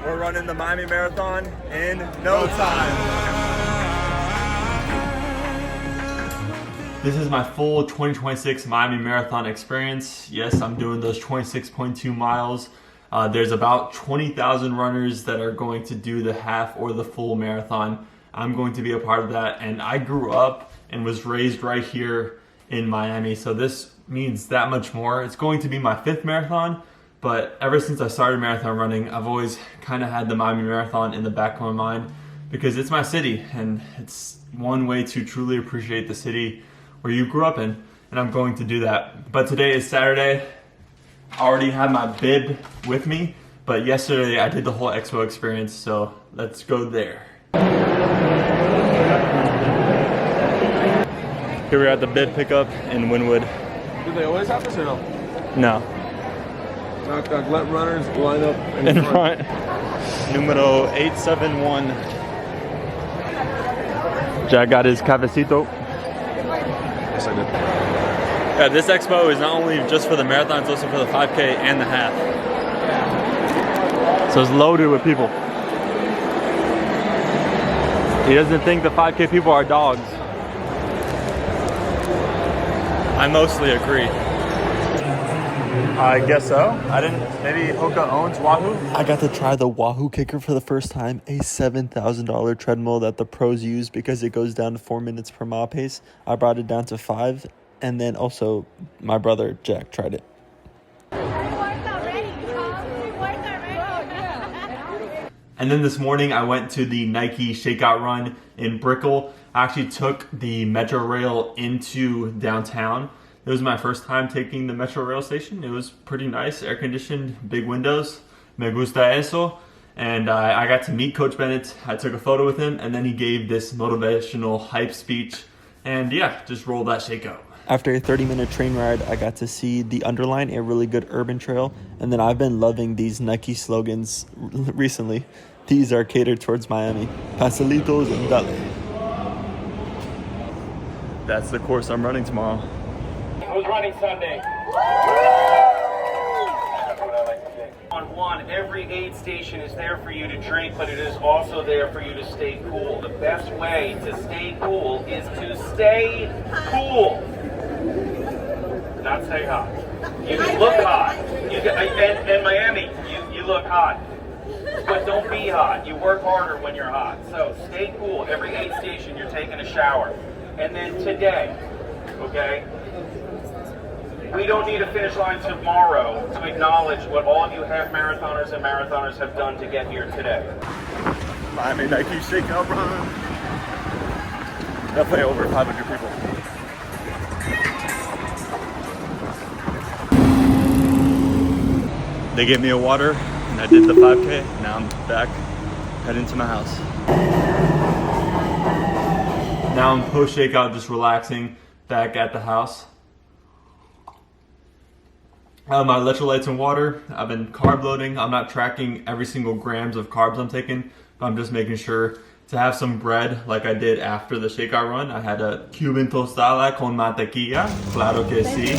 We're running the Miami Marathon in no time. This is my full 2026 Miami Marathon experience. Yes, I'm doing those 26.2 miles. There's about 20,000 runners that are going to do the half or the full marathon. I'm going to be a part of that, and I grew up and was raised right here in Miami, so this means that much more. It's going to be my 5th marathon, but ever since I started marathon running, I've always kind of had the Miami Marathon in the back of my mind because it's my city, and it's one way to truly appreciate the city where you grew up in, and I'm going to do that. But today is Saturday. I already have my bib with me, but yesterday I did the whole Expo experience, so let's go there. Here we're at the bib pickup in Wynwood. Do they always have this or no? No. Let runners line up in front. Numero 871. Jack got his cafecito. Yes, I did. Yeah, this expo is not only just for the marathon, it's also for the 5K and the half. So it's loaded with people. He doesn't think the 5K people are dogs. I mostly agree. I guess so. I didn't, maybe Hoka owns Wahoo? I got to try the Wahoo Kicker for the first time, a $7,000 treadmill that the pros use because it goes down to 4 minutes per mile pace. I brought it down to 5, and then also my brother Jack tried it. And then this morning I went to the Nike shakeout run in Brickell. I actually took the Metro Rail into downtown. It was my first time taking the Metro Rail station. It was pretty nice, air conditioned, big windows. Me gusta eso. And I got to meet Coach Bennett. I took a photo with him, and then he gave this motivational hype speech. And yeah, just rolled that shakeout. After a 30-minute train ride, I got to see the Underline, a really good urban trail. And then I've been loving these Nike slogans recently. These are catered towards Miami. Pastelitos and dale. That's the course I'm running tomorrow. Who's running Sunday? On one, every aid station is there for you to drink, but it is also there for you to stay cool. The best way to stay cool is to stay cool, not stay hot. You can look hot. In Miami, you look hot, but don't be hot. You work harder when you're hot. So stay cool. Every aid station, you're taking a shower. And then today, okay? We don't need a finish line tomorrow to acknowledge what all of you half marathoners and marathoners have done to get here today. Miami Nike shakeout run. Definitely over 500 people. They gave me a water and I did the 5K. Now I'm back, heading to my house. Now I'm post shakeout, just relaxing back at the house. My electrolytes and water. I've been carb loading. I'm not tracking every single grams of carbs I'm taking, but I'm just making sure to have some bread like I did after the shakeout run. I had a Cuban tostada con mantequilla. Claro que sí.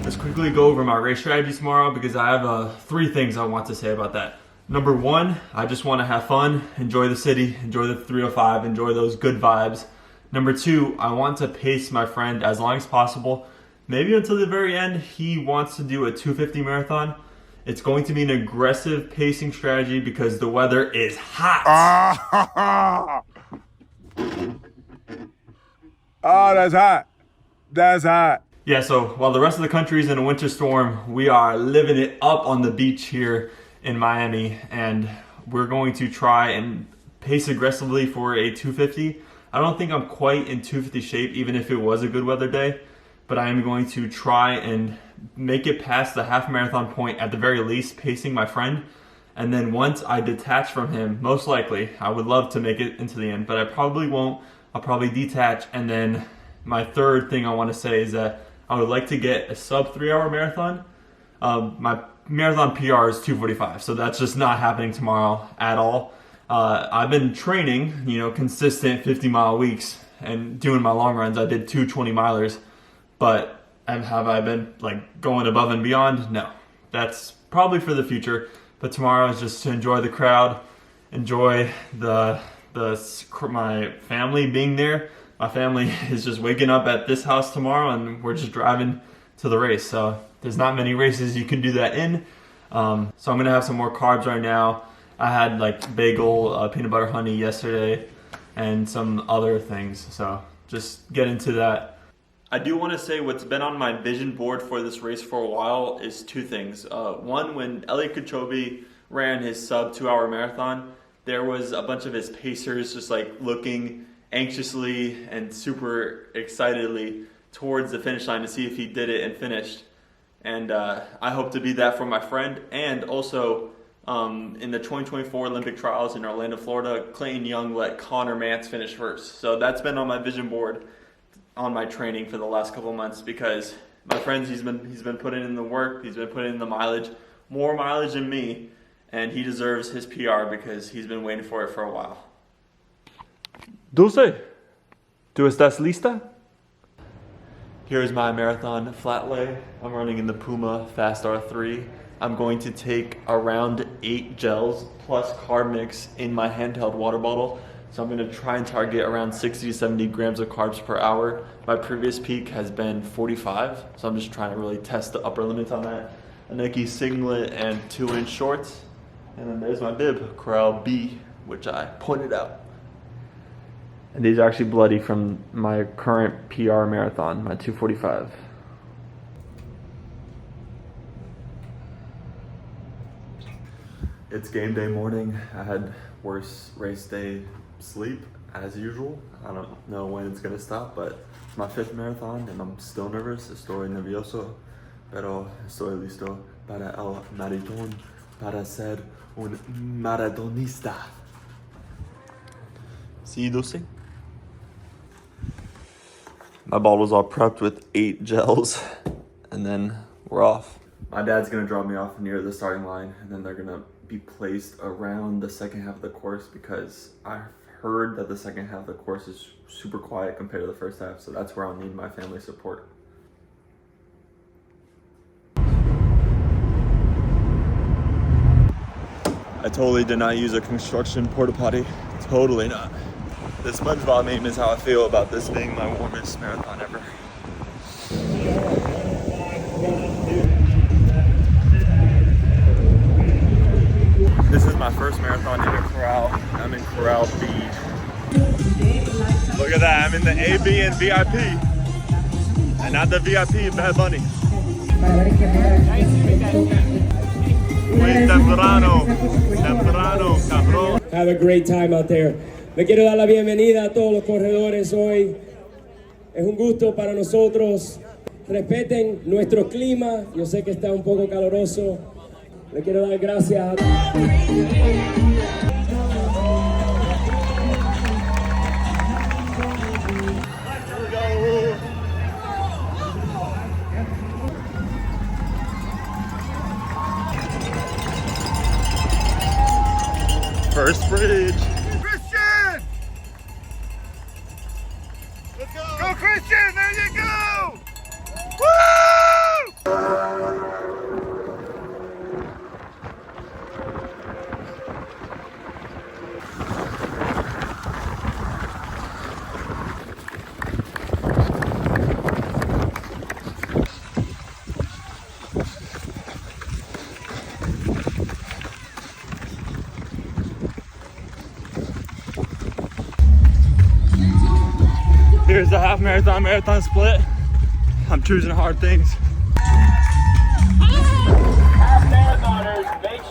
Let's quickly go over my race strategy tomorrow because I have 3 things I want to say about that. Number 1, I just want to have fun, enjoy the city, enjoy the 305, enjoy those good vibes. Number 2, I want to pace my friend as long as possible. Maybe until the very end. He wants to do a 250 marathon. It's going to be an aggressive pacing strategy because the weather is hot. Oh, that's hot. That's hot. Yeah, so while the rest of the country is in a winter storm, we are living it up on the beach here in Miami, and we're going to try and pace aggressively for a 250. I don't think I'm quite in 250 shape, even if it was a good weather day. But I am going to try and make it past the half marathon point at the very least, pacing my friend. And then once I detach from him, most likely, I would love to make it into the end, but I probably won't. I'll probably detach. And then my third thing I want to say is that I would like to get a sub 3-hour marathon. My marathon PR is 2:45, so that's just not happening tomorrow at all. I've been training, consistent 50-mile weeks and doing my long runs. I did 2 20-milers. But have I been going above and beyond? No. That's probably for the future. But tomorrow is just to enjoy the crowd, enjoy my family being there. My family is just waking up at this house tomorrow, and we're just driving to the race. So there's not many races you can do that in. So I'm gonna have some more carbs right now. I had like bagel, peanut butter honey yesterday, and some other things. So just get into that. I do want to say what's been on my vision board for this race for a while is two things. One, when Eliud Kipchoge ran his sub 2-hour marathon, there was a bunch of his pacers just like looking anxiously and super excitedly towards the finish line to see if he did it and finished. And I hope to be that for my friend. And also in the 2024 Olympic trials in Orlando, Florida, Clayton Young let Connor Mance finish first. So that's been on my vision board on my training for the last couple of months, because my friends, he's been putting in the work, he's been putting in the mileage, more mileage than me, and he deserves his PR because he's been waiting for it for a while. Dulce, ¿tú estás lista? Here's my marathon flat lay. I'm running in the Puma Fast R3. I'm going to take around 8 gels plus carb mix in my handheld water bottle. So I'm going to try and target around 60 to 70 grams of carbs per hour. My previous peak has been 45, so I'm just trying to really test the upper limits on that. A Nike singlet and 2-inch shorts. And then there's my bib, Corral B, which I pointed out. And these are actually bloody from my current PR marathon, my 2:45. It's game day morning. I had worse race day sleep as usual. I don't know when it's gonna stop, but it's my 5th marathon and I'm still nervous. Estoy nervioso, pero estoy listo para el maratón, para ser un maratonista. See, Dulce? My bottle's all prepped with 8 gels, and then we're off. My dad's gonna drop me off near the starting line, and then they're gonna be placed around the second half of the course, because I heard that the second half of the course is super quiet compared to the first half, so that's where I'll need my family support. I totally did not use a construction porta potty. Totally not. The SpongeBob meme is how I feel about this being my warmest marathon ever. This is my first marathon in a corral. I'm in Corral B. Look at that, I'm in the A, B, and VIP. And not the VIP, Bad Bunny. Muy temprano, cabrón. Have a great time out there. Le quiero dar la bienvenida a todos los corredores hoy. Es un gusto para nosotros. Respeten nuestro clima. Yo sé que está un poco caloroso. Le quiero dar gracias a First bridge. Christian! Let's go! Go Christian! There you go! Woo! Here's the half marathon, marathon split. I'm choosing hard things. Half marathoners, make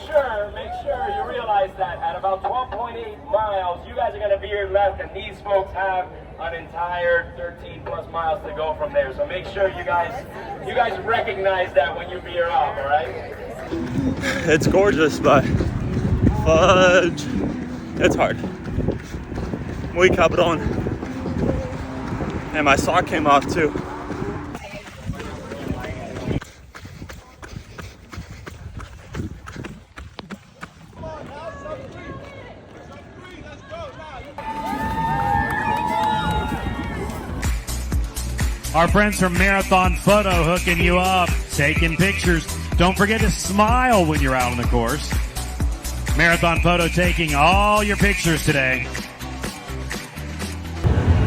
sure you realize that at about 12.8 miles, you guys are going to veer left, and these folks have an entire 13 plus miles to go from there. So make sure you guys recognize that when you veer off, all right? It's gorgeous, but fudge. It's hard. Muy cabrón. And my sock came off too. Our friends from Marathon Photo hooking you up, taking pictures. Don't forget to smile when you're out on the course. Marathon photo taking all your pictures today.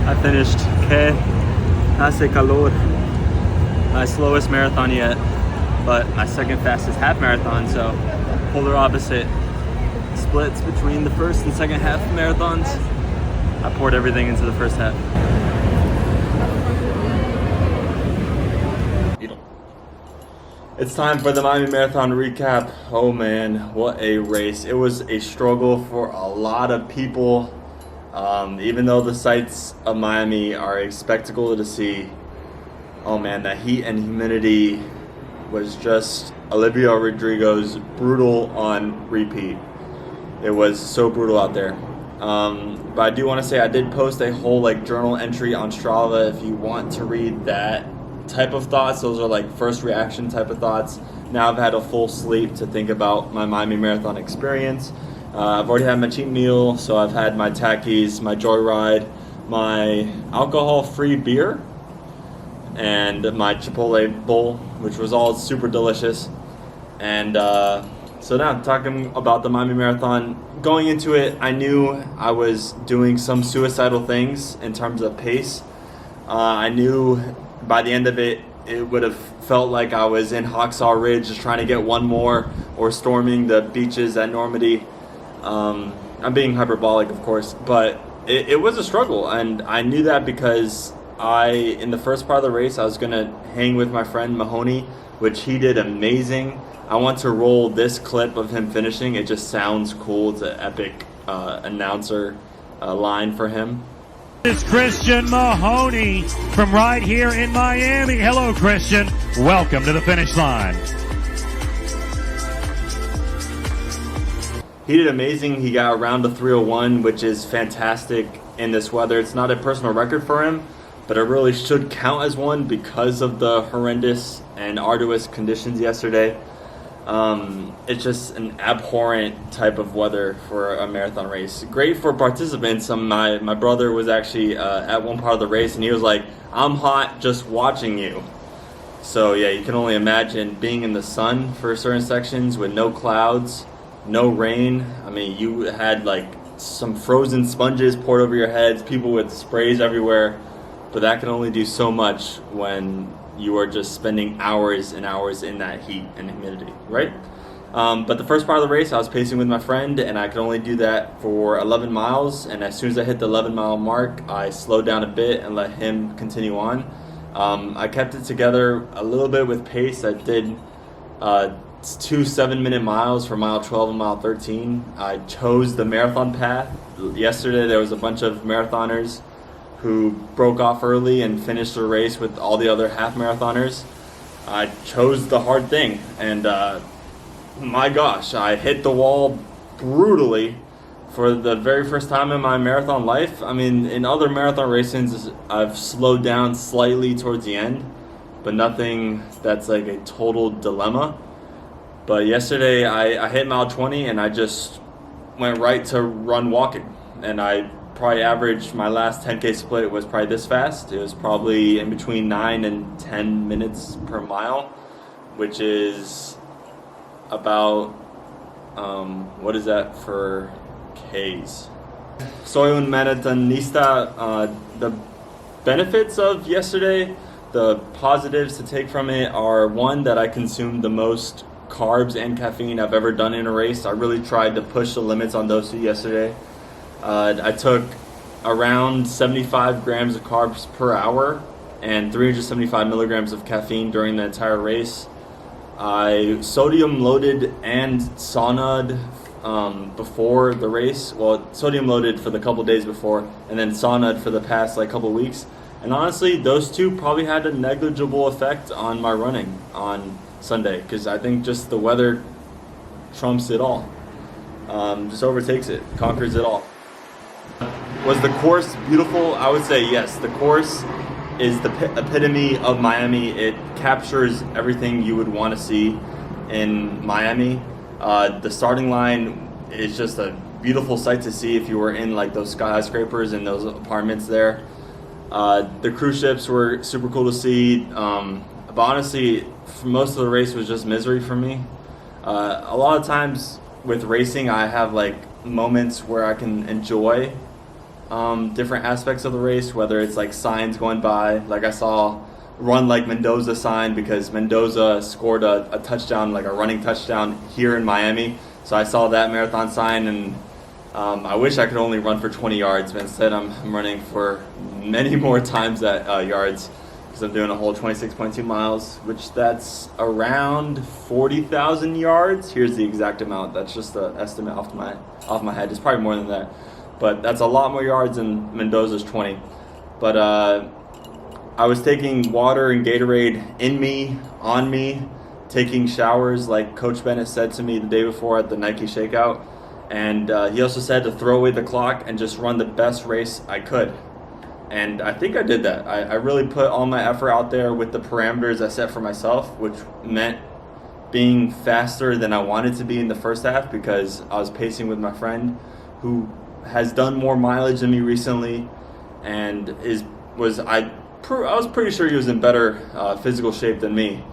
I finished que hace calor. My slowest marathon yet, but my second fastest half marathon, so polar opposite splits between the first and second half marathons. I poured everything into the first half. It's time for the Miami Marathon recap. Oh man, what a race. It was a struggle for a lot of people. Even though the sights of Miami are a spectacle to see, oh man, that heat and humidity was just Olivia Rodrigo's brutal on repeat. It was so brutal out there. But I do want to say I did post a whole like journal entry on Strava if you want to read that type of thoughts. Those are like first reaction type of thoughts. Now I've had a full sleep to think about my Miami Marathon experience. I've already had my cheat meal, so I've had my Takis, my Joyride, my alcohol-free beer, and my Chipotle bowl, which was all super delicious. And so now talking about the Miami Marathon, going into it, I knew I was doing some suicidal things in terms of pace. I knew by the end of it, it would have felt like I was in Hawksaw Ridge just trying to get one more, or storming the beaches at Normandy. I'm being hyperbolic, of course, but it was a struggle, and I knew that because in the first part of the race, I was going to hang with my friend Mahoney, which he did amazing. I want to roll this clip of him finishing. It just sounds cool. It's an epic announcer line for him. It's Christian Mahoney from right here in Miami. Hello, Christian. Welcome to the finish line. He did amazing. He got around to 3:01, which is fantastic in this weather. It's not a personal record for him, but it really should count as one because of the horrendous and arduous conditions yesterday. It's just an abhorrent type of weather for a marathon race. Great for participants. My brother was actually at one part of the race, and he was like, "I'm hot just watching you." So yeah, you can only imagine being in the sun for certain sections with no clouds, no rain. I mean, you had like some frozen sponges poured over your heads, people with sprays everywhere, but that can only do so much when you are just spending hours and hours in that heat and humidity, right? But the first part of the race, I was pacing with my friend, and I could only do that for 11 miles. And as soon as I hit the 11-mile mark, I slowed down a bit and let him continue on. I kept it together a little bit with pace. I did 2 7-minute miles for mile 12 and mile 13. I chose the marathon path. Yesterday, there was a bunch of marathoners who broke off early and finished the race with all the other half marathoners. I chose the hard thing, and my gosh, I hit the wall brutally for the very first time in my marathon life. I mean, in other marathon races, I've slowed down slightly towards the end, but nothing that's like a total dilemma. But yesterday, I hit mile 20, and I just went right to run walking, and I probably averaged, my last 10K split was probably this fast. It was probably in between 9 and 10 minutes per mile, which is about, what is that for Ks? Soy un maratonista. The benefits of yesterday, the positives to take from it are, one, that I consumed the most carbs and caffeine I've ever done in a race. I really tried to push the limits on those two yesterday. I took around 75 grams of carbs per hour and 375 milligrams of caffeine during the entire race. I sodium loaded and saunaed before the race. Well, sodium loaded for the couple days before, and then saunaed for the past like couple weeks. And honestly, those two probably had a negligible effect on my running on Sunday, because I think just the weather trumps it all. Just overtakes it, conquers it all. Was the course beautiful? I would say yes. The course is the epitome of Miami. It captures everything you would want to see in Miami. The starting line is just a beautiful sight to see if you were in like those skyscrapers and those apartments there. The cruise ships were super cool to see. But honestly, for most of the race was just misery for me. A lot of times with racing, I have like moments where I can enjoy different aspects of the race, whether it's like signs going by, like I saw run like Mendoza sign because Mendoza scored a touchdown, like a running touchdown here in Miami. So I saw that marathon sign, and I wish I could only run for 20 yards, but instead I'm running for many more times that yards, because I'm doing a whole 26.2 miles, which that's around 40,000 yards. Here's the exact amount. That's just the estimate off my head. It's probably more than that, but that's a lot more yards than Mendoza's 20. But I was taking water and Gatorade in me, on me, taking showers like Coach Bennett said to me the day before at the Nike shakeout. And he also said to throw away the clock and just run the best race I could. And I think I did that. I really put all my effort out there with the parameters I set for myself, which meant being faster than I wanted to be in the first half, because I was pacing with my friend who has done more mileage than me recently, and I was pretty sure he was in better physical shape than me.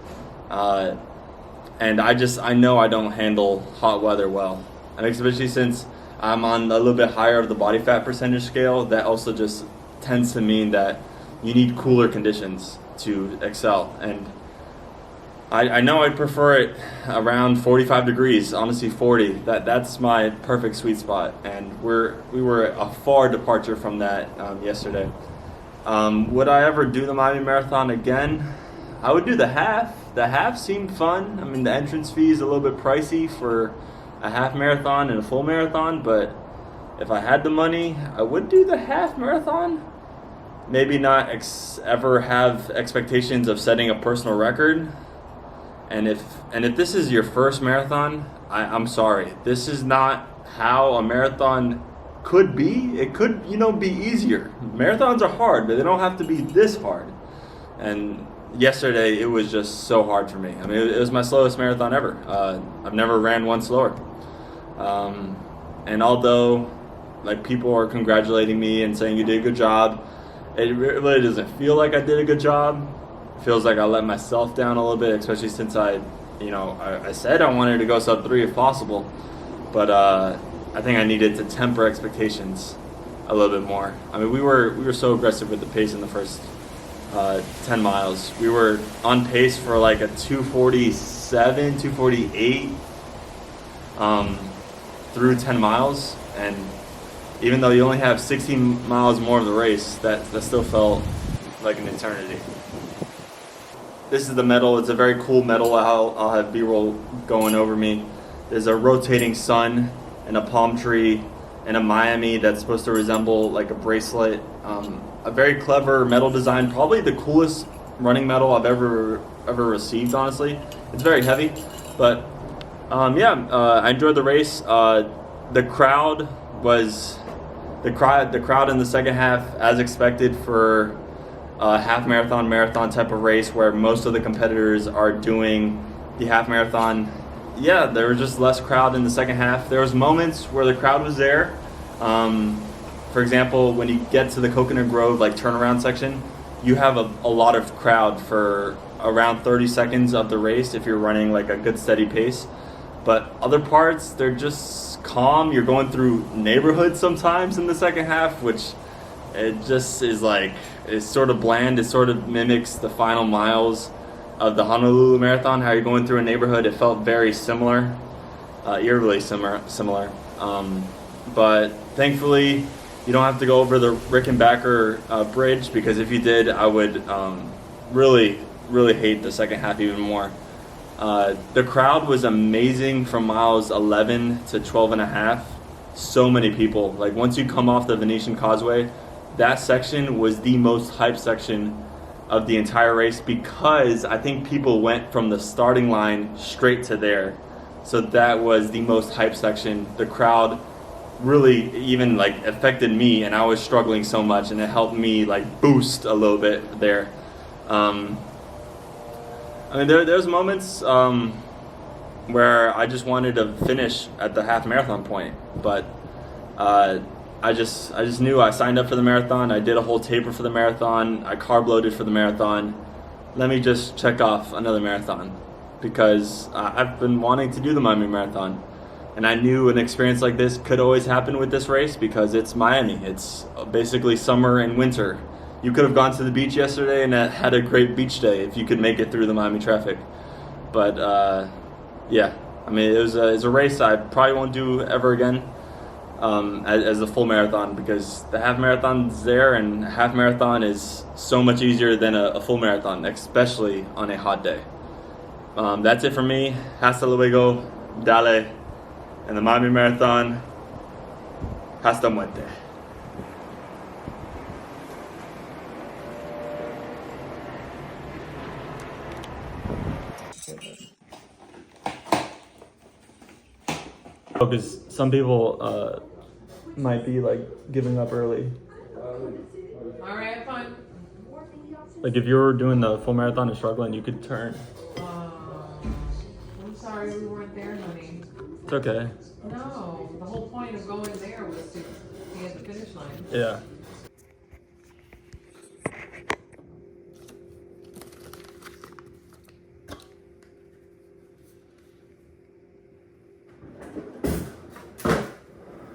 And I know I don't handle hot weather well. And especially since I'm on a little bit higher of the body fat percentage scale, that also just tends to mean that you need cooler conditions to excel. And I know I'd prefer it around 45 degrees, honestly 40. That's my perfect sweet spot. And we were a far departure from that yesterday. Would I ever do the Miami Marathon again? I would do the half. The half seemed fun. I mean, the entrance fee is a little bit pricey for a half marathon and a full marathon, but if I had the money, I would do the half marathon. Maybe not ever have expectations of setting a personal record. And if this is your first marathon, I'm sorry. This is not how a marathon could be. It could, be easier. Marathons are hard, but they don't have to be this hard. And yesterday, it was just so hard for me. I mean, it was my slowest marathon ever. I've never ran one slower. And although people are congratulating me and saying you did a good job, it really doesn't feel like I did a good job. It feels like I let myself down a little bit, especially since I said I wanted to go sub 3 if possible, but I think I needed to temper expectations a little bit more. I mean, we were so aggressive with the pace in the first 10 miles. We were on pace for like a 247, 248 through 10 miles, and even though you only have 16 miles more of the race, that still felt like an eternity. This is the medal. It's a very cool medal. I'll have B-roll going over me. There's a rotating sun and a palm tree and a Miami that's supposed to resemble like a bracelet. A very clever medal design, probably the coolest running medal I've ever received, honestly. It's very heavy, but I enjoyed the race. The crowd in the second half, as expected for a half marathon type of race where most of the competitors are doing the half marathon. Yeah, there was just less crowd in the second half. There was moments where the crowd was there. For example, when you get to the Coconut Grove turnaround section, you have a lot of crowd for around 30 seconds of the race if you're running a good steady pace. But other parts, they're just calm. You're going through neighborhoods sometimes in the second half, which it just is it's sort of bland. It sort of mimics the final miles of the Honolulu Marathon, how you're going through a neighborhood. It felt very similar, eerily similar. But thankfully, you don't have to go over the Rickenbacker bridge, because if you did, I would really, really hate the second half even more. The crowd was amazing from miles 11 to 12 and a half. So many people. Once you come off the Venetian Causeway, that section was the most hyped section of the entire race, because I think people went from the starting line straight to there. So that was the most hyped section. The crowd really even affected me, and I was struggling so much, and it helped me boost a little bit there. I mean, there's moments where I just wanted to finish at the half marathon point, but I just knew I signed up for the marathon. I did a whole taper for the marathon. I carb loaded for the marathon. Let me just check off another marathon, because I've been wanting to do the Miami Marathon. And I knew an experience like this could always happen with this race because it's Miami. It's basically summer and winter. You could have gone to the beach yesterday and had a great beach day if you could make it through the Miami traffic. But yeah, I mean, it was a race I probably won't do ever again as a full marathon, because the half marathon's there, and a half marathon is so much easier than a full marathon, especially on a hot day. That's it for me. Hasta luego, dale. And the Miami Marathon, hasta muerte. Because some people might be like giving up early. All right, fine. Like if you're doing the full marathon and struggling, you could turn. I'm sorry we weren't there, honey. It's okay. No, the whole point of going there was to be at the finish line. Yeah.